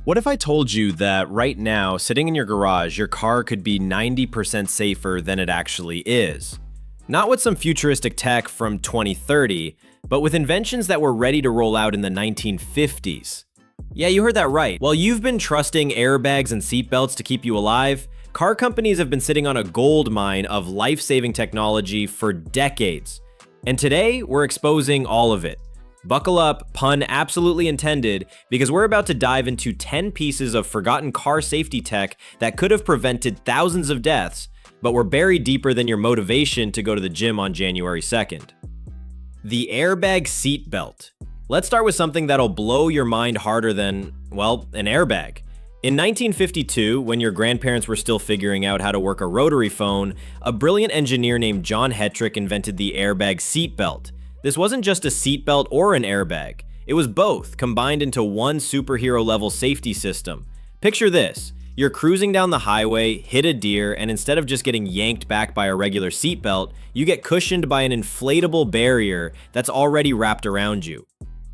What if I told you that right now, sitting in your garage, your car could be 90% safer than it actually is? Not with some futuristic tech from 2030, but with inventions that were ready to roll out in the 1950s. Yeah, you heard that right. While you've been trusting airbags and seatbelts to keep you alive, car companies have been sitting on a gold mine of life-saving technology for decades. And today, we're exposing all of it. Buckle up, pun absolutely intended, because we're about to dive into 10 pieces of forgotten car safety tech that could have prevented thousands of deaths, but were buried deeper than your motivation to go to the gym on January 2nd. The airbag seatbelt. Let's start with something that'll blow your mind harder than, well, an airbag. In 1952, when your grandparents were still figuring out how to work a rotary phone, a brilliant engineer named John Hetrick invented the airbag seatbelt. This wasn't just a seatbelt or an airbag. It was both, combined into one superhero-level safety system. Picture this. You're cruising down the highway, hit a deer, and instead of just getting yanked back by a regular seatbelt, you get cushioned by an inflatable barrier that's already wrapped around you.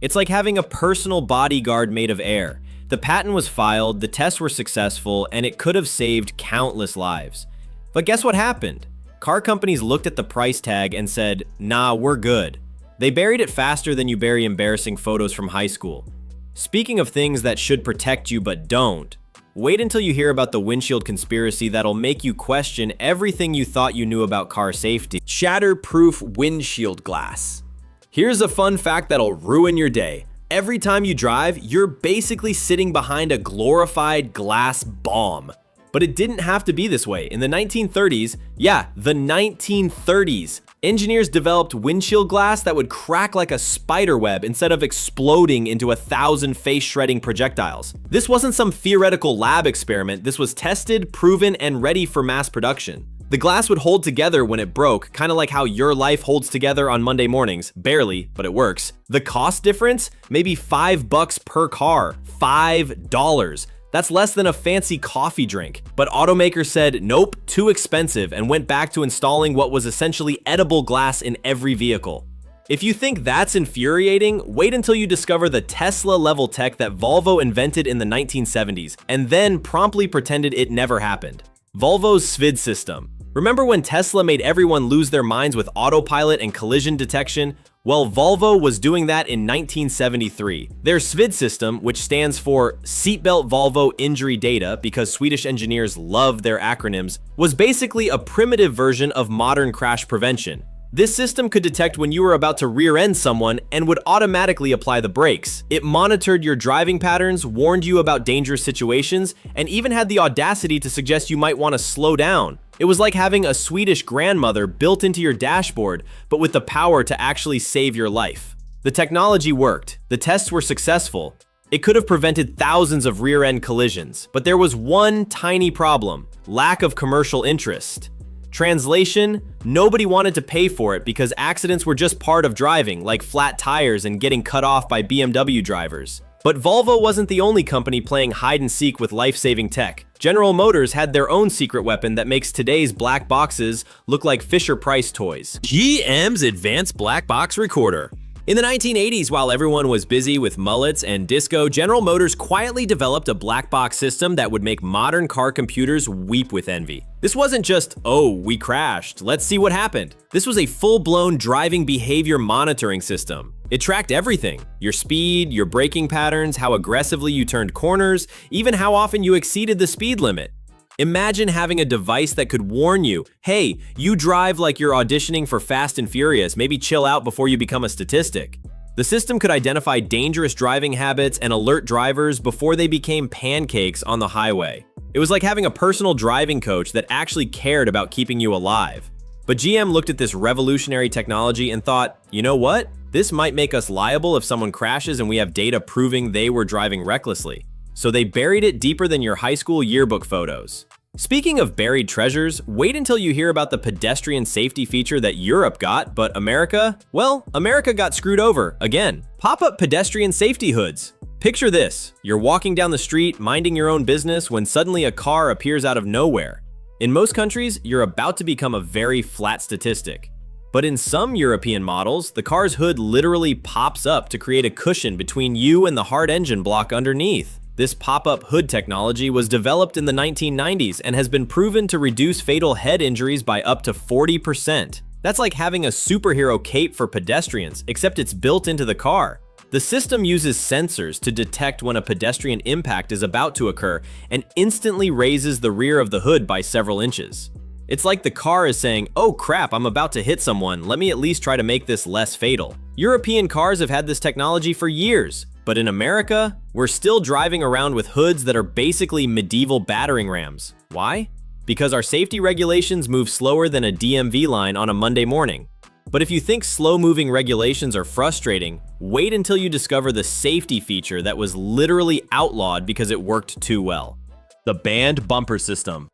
It's like having a personal bodyguard made of air. The patent was filed, the tests were successful, and it could have saved countless lives. But guess what happened? Car companies looked at the price tag and said, nah, we're good. They buried it faster than you bury embarrassing photos from high school. Speaking of things that should protect you but don't, wait until you hear about the windshield conspiracy that'll make you question everything you thought you knew about car safety. Shatterproof windshield glass. Here's a fun fact that'll ruin your day. Every time you drive, you're basically sitting behind a glorified glass bomb. But it didn't have to be this way. In the 1930s, yeah, the 1930s, engineers developed windshield glass that would crack like a spider web instead of exploding into 1,000 face-shredding projectiles. This wasn't some theoretical lab experiment. This was tested, proven, and ready for mass production. The glass would hold together when it broke, kind of like how your life holds together on Monday mornings. Barely, but it works. The cost difference? Maybe $5 per car. $5. That's less than a fancy coffee drink. But automakers said, nope, too expensive, and went back to installing what was essentially edible glass in every vehicle. If you think that's infuriating, wait until you discover the Tesla-level tech that Volvo invented in the 1970s, and then promptly pretended it never happened. Volvo's SVID system. Remember when Tesla made everyone lose their minds with autopilot and collision detection? Well, Volvo was doing that in 1973. Their SVID system, which stands for Seatbelt Volvo Injury Data because Swedish engineers love their acronyms, was basically a primitive version of modern crash prevention. This system could detect when you were about to rear-end someone and would automatically apply the brakes. It monitored your driving patterns, warned you about dangerous situations, and even had the audacity to suggest you might want to slow down. It was like having a Swedish grandmother built into your dashboard, but with the power to actually save your life. The technology worked. The tests were successful. It could have prevented thousands of rear-end collisions, but there was one tiny problem: lack of commercial interest. Translation, nobody wanted to pay for it because accidents were just part of driving, like flat tires and getting cut off by BMW drivers. But Volvo wasn't the only company playing hide-and-seek with life-saving tech. General Motors had their own secret weapon that makes today's black boxes look like Fisher-Price toys. GM's Advanced Black Box Recorder. In the 1980s, while everyone was busy with mullets and disco, General Motors quietly developed a black box system that would make modern car computers weep with envy. This wasn't just, oh, we crashed, let's see what happened. This was a full-blown driving behavior monitoring system. It tracked everything: your speed, your braking patterns, how aggressively you turned corners, even how often you exceeded the speed limit. Imagine having a device that could warn you, hey, you drive like you're auditioning for Fast and Furious, maybe chill out before you become a statistic. The system could identify dangerous driving habits and alert drivers before they became pancakes on the highway. It was like having a personal driving coach that actually cared about keeping you alive. But GM looked at this revolutionary technology and thought, you know what? This might make us liable if someone crashes and we have data proving they were driving recklessly. So they buried it deeper than your high school yearbook photos. Speaking of buried treasures, wait until you hear about the pedestrian safety feature that Europe got, but America? Well, America got screwed over, again. Pop-up pedestrian safety hoods. Picture this: you're walking down the street, minding your own business, when suddenly a car appears out of nowhere. In most countries, you're about to become a very flat statistic. But in some European models, the car's hood literally pops up to create a cushion between you and the hard engine block underneath. This pop-up hood technology was developed in the 1990s and has been proven to reduce fatal head injuries by up to 40%. That's like having a superhero cape for pedestrians, except it's built into the car. The system uses sensors to detect when a pedestrian impact is about to occur and instantly raises the rear of the hood by several inches. It's like the car is saying, "Oh crap, I'm about to hit someone, let me at least try to make this less fatal." European cars have had this technology for years, but in America, we're still driving around with hoods that are basically medieval battering rams. Why? Because our safety regulations move slower than a DMV line on a Monday morning. But if you think slow-moving regulations are frustrating, wait until you discover the safety feature that was literally outlawed because it worked too well. The banned bumper system.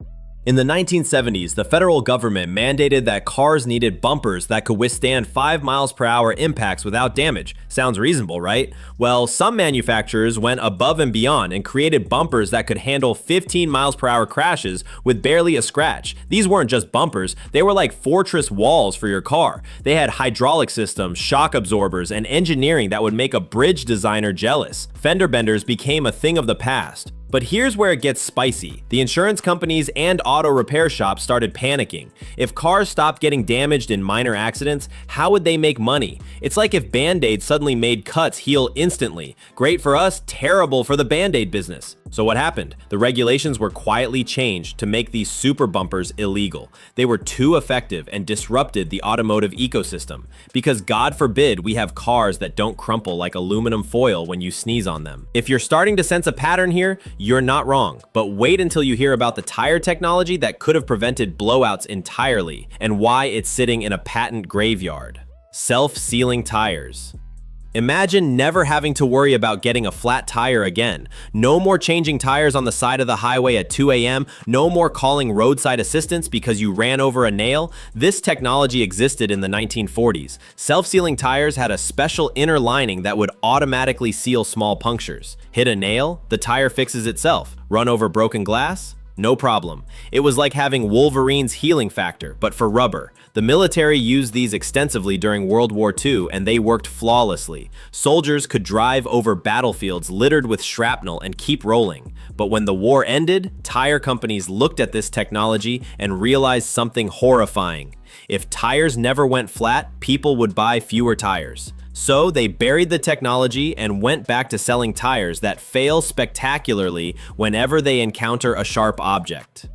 In the 1970s, the federal government mandated that cars needed bumpers that could withstand 5 miles per hour impacts without damage. Sounds reasonable, right? Well, some manufacturers went above and beyond and created bumpers that could handle 15 miles per hour crashes with barely a scratch. These weren't just bumpers, they were like fortress walls for your car. They had hydraulic systems, shock absorbers, and engineering that would make a bridge designer jealous. Fender benders became a thing of the past. But here's where it gets spicy. The insurance companies and auto repair shops started panicking. If cars stopped getting damaged in minor accidents, how would they make money? It's like if Band-Aids suddenly made cuts heal instantly. Great for us, terrible for the Band-Aid business. So what happened? The regulations were quietly changed to make these super bumpers illegal. They were too effective and disrupted the automotive ecosystem. Because God forbid we have cars that don't crumple like aluminum foil when you sneeze on them. If you're starting to sense a pattern here, you're not wrong. But wait until you hear about the tire technology that could have prevented blowouts entirely and why it's sitting in a patent graveyard. Self-sealing tires. Imagine never having to worry about getting a flat tire again. No more changing tires on the side of the highway at 2 a.m. No more calling roadside assistance because you ran over a nail. This technology existed in the 1940s. Self-sealing tires had a special inner lining that would automatically seal small punctures. Hit a nail, the tire fixes itself. Run over broken glass? No problem. It was like having Wolverine's healing factor, but for rubber. The military used these extensively during World War II, and they worked flawlessly. Soldiers could drive over battlefields littered with shrapnel and keep rolling. But when the war ended, tire companies looked at this technology and realized something horrifying. If tires never went flat, people would buy fewer tires. So they buried the technology and went back to selling tires that fail spectacularly whenever they encounter a sharp object.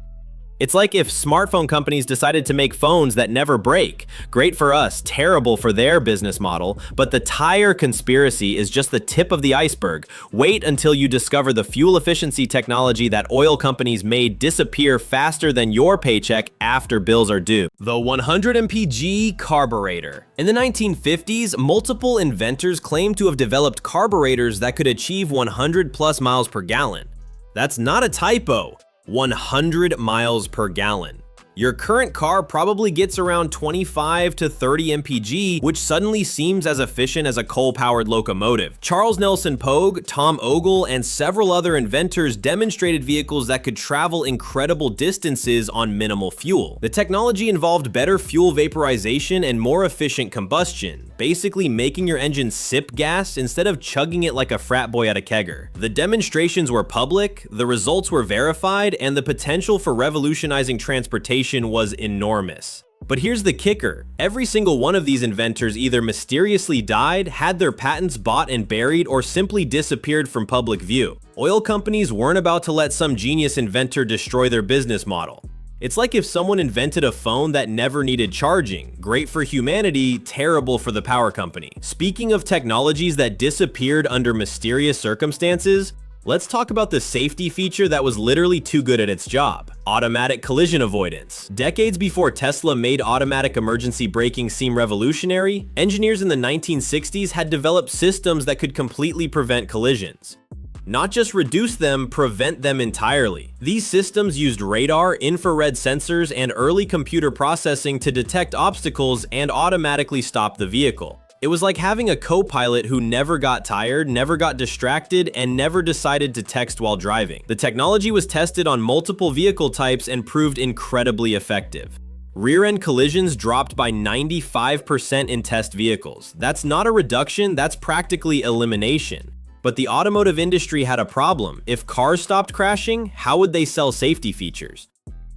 It's like if smartphone companies decided to make phones that never break. Great for us, terrible for their business model, but the tire conspiracy is just the tip of the iceberg. Wait until you discover the fuel efficiency technology that oil companies made disappear faster than your paycheck after bills are due. The 100 mpg carburetor. In the 1950s, multiple inventors claimed to have developed carburetors that could achieve 100 plus miles per gallon. That's not a typo. 100 miles per gallon. Your current car probably gets around 25 to 30 mpg, which suddenly seems as efficient as a coal-powered locomotive. Charles Nelson Pogue, Tom Ogle, and several other inventors demonstrated vehicles that could travel incredible distances on minimal fuel. The technology involved better fuel vaporization and more efficient combustion, basically making your engine sip gas instead of chugging it like a frat boy at a kegger. The demonstrations were public, the results were verified, and the potential for revolutionizing transportation was enormous. But here's the kicker. Every single one of these inventors either mysteriously died, had their patents bought and buried, or simply disappeared from public view. Oil companies weren't about to let some genius inventor destroy their business model. It's like if someone invented a phone that never needed charging. Great for humanity, terrible for the power company. Speaking of technologies that disappeared under mysterious circumstances, let's talk about the safety feature that was literally too good at its job. Automatic collision avoidance. Decades before Tesla made automatic emergency braking seem revolutionary, engineers in the 1960s had developed systems that could completely prevent collisions. Not just reduce them, prevent them entirely. These systems used radar, infrared sensors, and early computer processing to detect obstacles and automatically stop the vehicle. It was like having a co-pilot who never got tired, never got distracted, and never decided to text while driving. The technology was tested on multiple vehicle types and proved incredibly effective. Rear-end collisions dropped by 95% in test vehicles. That's not a reduction, that's practically elimination. But the automotive industry had a problem. If cars stopped crashing, how would they sell safety features?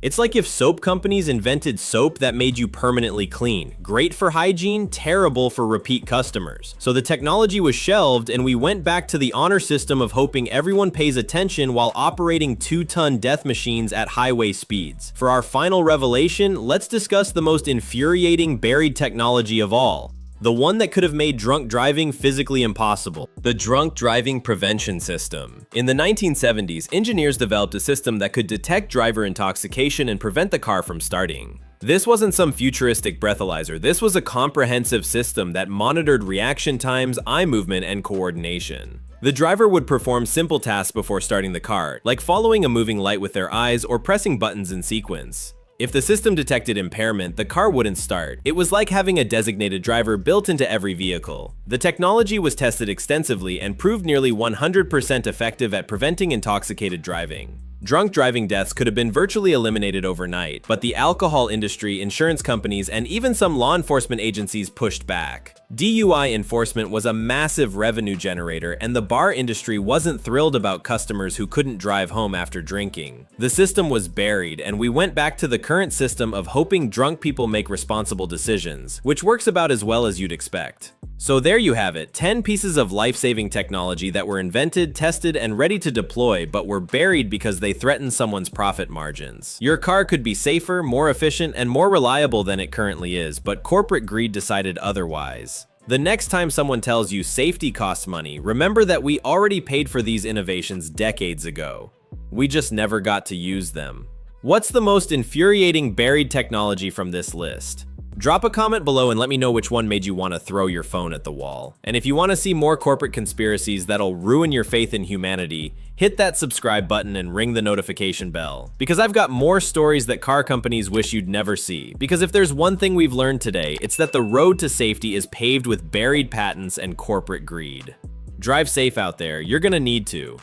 It's like if soap companies invented soap that made you permanently clean. Great for hygiene, terrible for repeat customers. So the technology was shelved and we went back to the honor system of hoping everyone pays attention while operating 2-ton death machines at highway speeds. For our final revelation, let's discuss the most infuriating buried technology of all. The one that could have made drunk driving physically impossible. The drunk driving prevention system. In the 1970s, engineers developed a system that could detect driver intoxication and prevent the car from starting. This wasn't some futuristic breathalyzer. This was a comprehensive system that monitored reaction times, eye movement, and coordination. The driver would perform simple tasks before starting the car, like following a moving light with their eyes or pressing buttons in sequence. If the system detected impairment, the car wouldn't start. It was like having a designated driver built into every vehicle. The technology was tested extensively and proved nearly 100% effective at preventing intoxicated driving. Drunk driving deaths could have been virtually eliminated overnight, but the alcohol industry, insurance companies, and even some law enforcement agencies pushed back. DUI enforcement was a massive revenue generator, and the bar industry wasn't thrilled about customers who couldn't drive home after drinking. The system was buried, and we went back to the current system of hoping drunk people make responsible decisions, which works about as well as you'd expect. So there you have it, 10 pieces of life-saving technology that were invented, tested, and ready to deploy, but were buried because they threatened someone's profit margins. Your car could be safer, more efficient, and more reliable than it currently is, but corporate greed decided otherwise. The next time someone tells you safety costs money, remember that we already paid for these innovations decades ago. We just never got to use them. What's the most infuriating buried technology from this list? Drop a comment below and let me know which one made you want to throw your phone at the wall. And if you want to see more corporate conspiracies that'll ruin your faith in humanity, hit that subscribe button and ring the notification bell. Because I've got more stories that car companies wish you'd never see. Because if there's one thing we've learned today, it's that the road to safety is paved with buried patents and corporate greed. Drive safe out there, you're gonna need to.